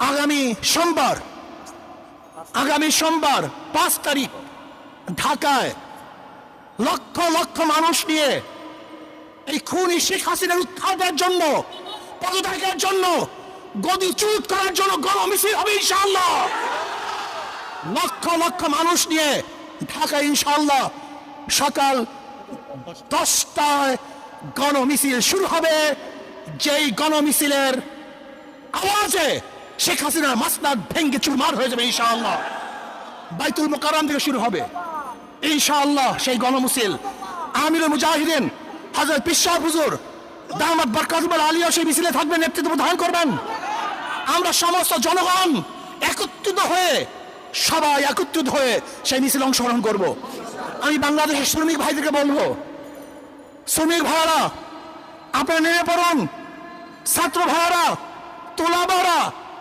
আগামী সোমবার 5 তারিখ ঢাকায় লক্ষ লক্ষ মানুষ নিয়ে এই খুনি শেখ হাসিনার উৎখাতের জন্য, পদত্যাগের জন্য, গদিচ্যুত করার জন্য গণমিছিল হবে ইনশাআল্লাহ। লক্ষ লক্ষ মানুষ নিয়ে ঢাকা ইনশাআল্লাহ সকাল 10টায় গণমিছিল শুরু হবে। যেই গণমিছিলের আওয়াজে শেখ হাসিনার মাসনাদ ভেঙ্গে চুরমার হয়ে যাবে ইনশাআল্লাহ। বাইতুল মুকাররম থেকে শুরু হবে ইনশাআল্লাহ সেই গণমিছিল। আমিরুল মুজাহিদিন হযরত পীর সাহেব হুজুর দামাত বরকাতুল আলিয়া সেই মিছিলে থাকবেন, নেতৃত্ব প্রদান করবেন। আমরা সমস্ত জনগণ সবাই একত্রিত হয়ে সেই মিছিলে অংশগ্রহণ করব। আমি বাংলাদেশের শ্রমিক ভাইদেরকে বলবো, শ্রমিক ভাইরা আপনারা নেমে পড়ুন, ছাত্র ভাইরা, তোলাবারা